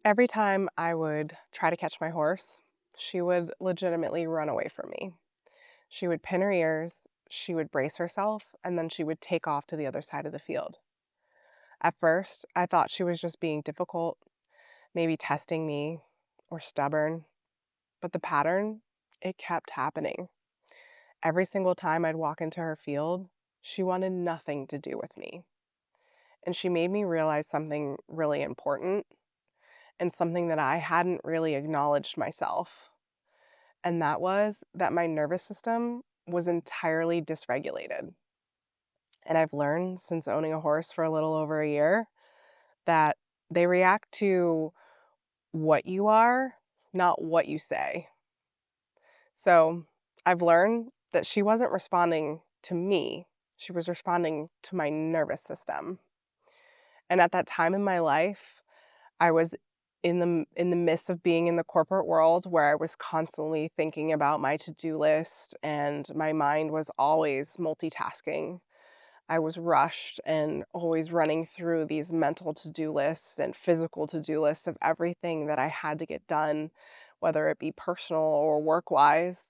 Every time I would try to catch my horse, she would legitimately run away from me. She would pin her ears, she would brace herself, and then she would take off to the other side of the field. At first, I thought she was just being difficult, maybe testing me or stubborn, but the pattern, it kept happening. Every single time I'd walk into her field, she wanted nothing to do with me. And she made me realize something really important and something that I hadn't really acknowledged myself. And that was that my nervous system was entirely dysregulated. And I've learned since owning a horse for a little over a year that they react to what you are, not what you say. So I've learned that she wasn't responding to me, she was responding to my nervous system. And at that time in my life, I was in the midst of being in the corporate world where I was constantly thinking about my to-do list and my mind was always multitasking. I was rushed and always running through these mental to-do lists and physical to-do lists of everything that I had to get done, whether it be personal or work-wise.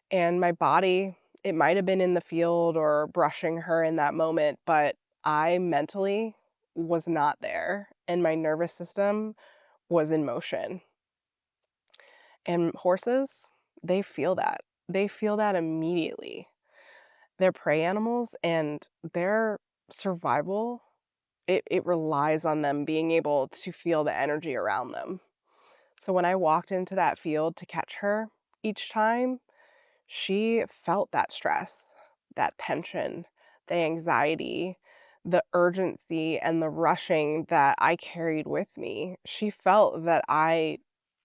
And my body, it might have been in the field or brushing her in that moment, but I mentally was not there and my nervous system was in motion. And horses, they feel that. They feel that immediately. They're prey animals and their survival, it relies on them being able to feel the energy around them. So when I walked into that field to catch her each time, she felt that stress, that tension, the anxiety, the urgency, and the rushing that I carried with me. She felt that I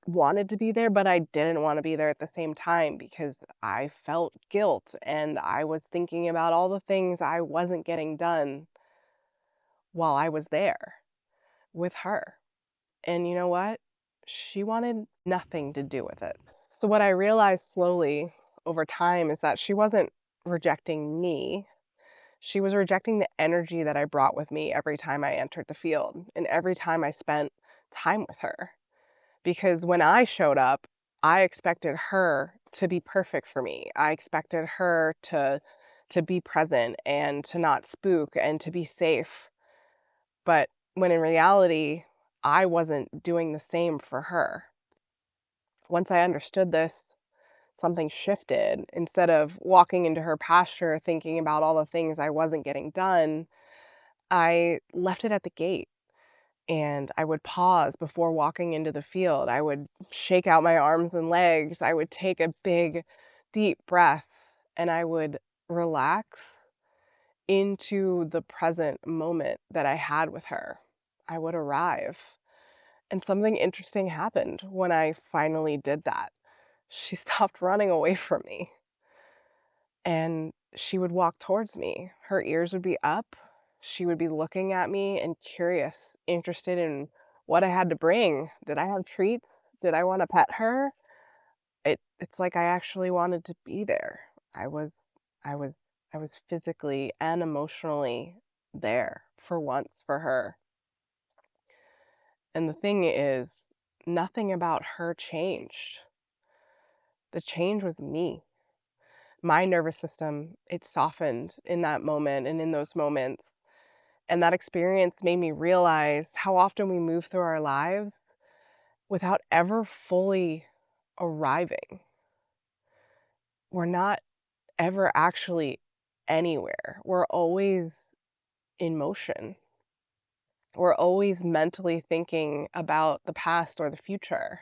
wanted to be there, but I didn't want to be there at the same time because I felt guilt and I was thinking about all the things I wasn't getting done while I was there with her. And you know what? She wanted nothing to do with it. So, what I realized slowly over time is that she wasn't rejecting me. She was rejecting the energy that I brought with me every time I entered the field and every time I spent time with her. Because when I showed up, I expected her to be perfect for me. I expected her to be present and to not spook and to be safe. But when in reality, I wasn't doing the same for her. Once I understood this, something shifted. Instead of walking into her pasture thinking about all the things I wasn't getting done, I left it at the gate and I would pause before walking into the field. I would shake out my arms and legs. I would take a big, deep breath and I would relax into the present moment that I had with her. I would arrive. And something interesting happened when I finally did that. She stopped running away from me and she would walk towards me. Her ears would be up. She would be looking at me and curious, interested in what I had to bring. Did I have treats? Did I want to pet her? It's like I actually wanted to be there. I was I was I was physically and emotionally there for once for her. And the thing is, nothing about her changed. The change was me. My nervous system, it softened in that moment and in those moments. And that experience made me realize how often we move through our lives without ever fully arriving. We're not ever actually anywhere. We're always in motion. We're always mentally thinking about the past or the future.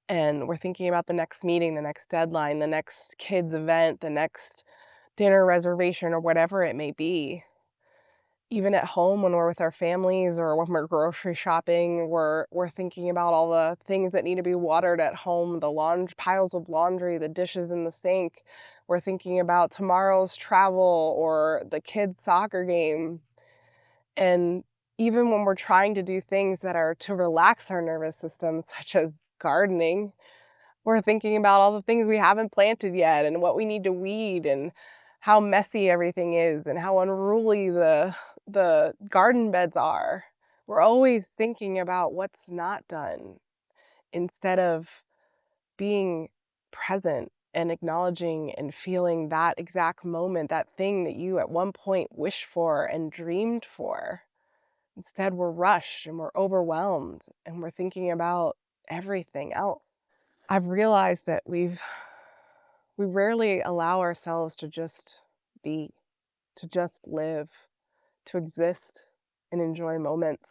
And we're thinking about the next meeting, the next deadline, the next kids' event, the next dinner reservation, or whatever it may be. Even at home when we're with our families or when we're grocery shopping, we're thinking about all the things that need to be watered at home, the piles of laundry, the dishes in the sink. We're thinking about tomorrow's travel or the kids' soccer game. And even when we're trying to do things that are to relax our nervous system, such as gardening, we're thinking about all the things we haven't planted yet and what we need to weed and how messy everything is and how unruly the garden beds are. We're always thinking about what's not done instead of being present and acknowledging and feeling that exact moment, that thing that you at one point wished for and dreamed for. Instead, we're rushed and we're overwhelmed and we're thinking about everything else. I've realized that we rarely allow ourselves to just be, to just live, to exist and enjoy moments.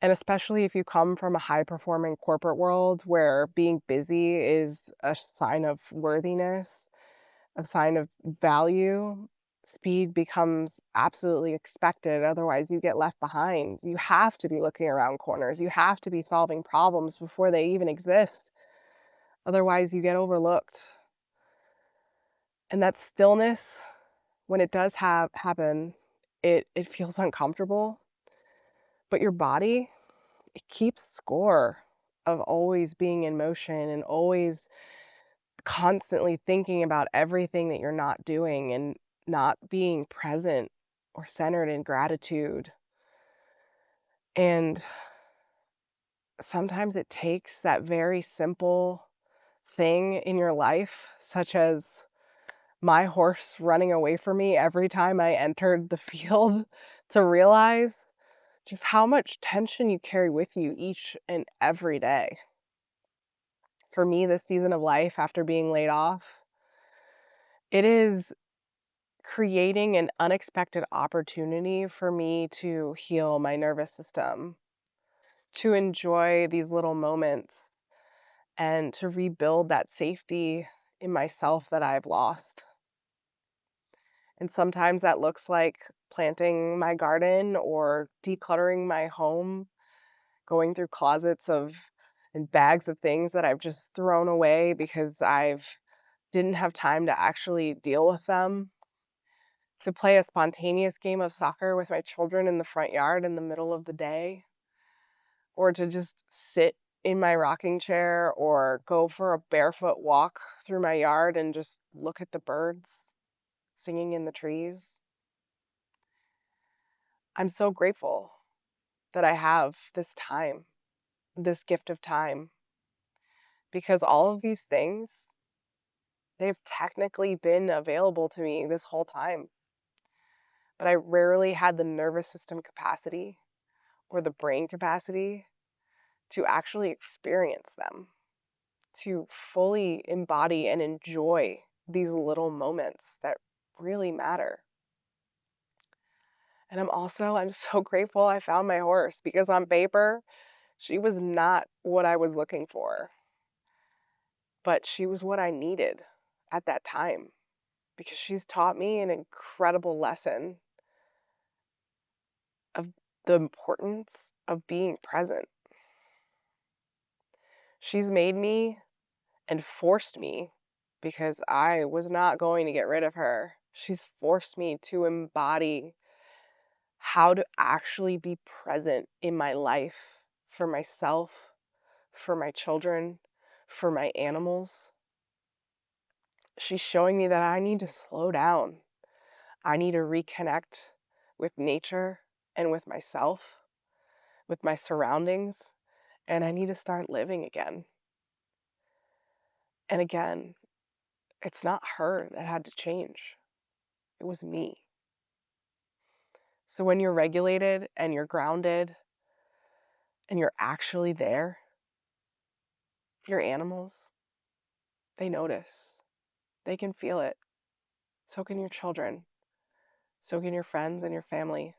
And especially if you come from a high performing corporate world where being busy is a sign of worthiness, a sign of value, speed becomes absolutely expected. Otherwise, you get left behind. You have to be looking around corners. You have to be solving problems before they even exist. Otherwise, you get overlooked. And that stillness, when it does happen, it feels uncomfortable, but your body, it keeps score of always being in motion and always constantly thinking about everything that you're not doing and not being present or centered in gratitude. And sometimes it takes that very simple thing in your life, such as my horse running away from me every time I entered the field, to realize just how much tension you carry with you each and every day. For me, this season of life after being laid off, it is creating an unexpected opportunity for me to heal my nervous system, to enjoy these little moments, and to rebuild that safety in myself that I've lost. And sometimes that looks like planting my garden or decluttering my home, going through closets of and bags of things that I've just thrown away because I've didn't have time to actually deal with them, to play a spontaneous game of soccer with my children in the front yard in the middle of the day, or to just sit in my rocking chair or go for a barefoot walk through my yard and just look at the birds singing in the trees. I'm so grateful that I have this time, this gift of time, because all of these things, they've technically been available to me this whole time, but I rarely had the nervous system capacity or the brain capacity to actually experience them, to fully embody and enjoy these little moments that really matter. And I'm so grateful I found my horse, because on paper, she was not what I was looking for, but she was what I needed at that time, because she's taught me an incredible lesson of the importance of being present. She's made me and forced me, because I was not going to get rid of her. She's forced me to embody how to actually be present in my life for myself, for my children, for my animals. She's showing me that I need to slow down. I need to reconnect with nature and with myself, with my surroundings, and I need to start living again. And again, it's not her that had to change, it was me. So when you're regulated and you're grounded and you're actually there, your animals, they notice. They can feel it. So can your children. So can your friends and your family.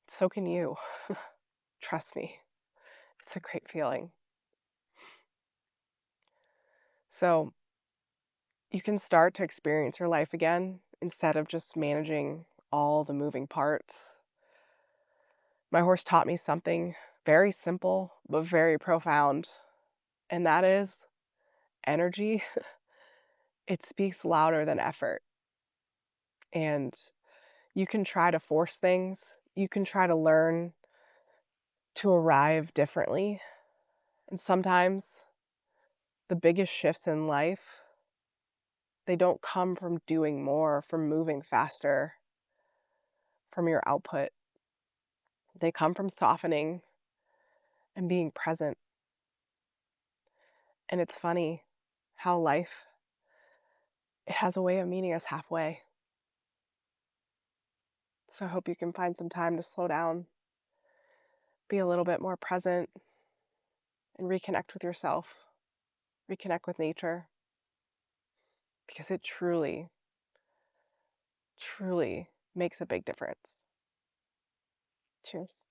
So can you. Trust me, it's a great feeling. So you can start to experience your life again instead of just managing all the moving parts. My horse taught me something very simple but very profound, and that is energy. It speaks louder than effort. And you can try to force things, you can try to learn to arrive differently. And sometimes the biggest shifts in life, they don't come from doing more, from moving faster, from your output. They come from softening and being present. And it's funny how life, it has a way of meeting us halfway. So I hope you can find some time to slow down, be a little bit more present, and reconnect with yourself, reconnect with nature, because it truly, truly makes a big difference. Cheers.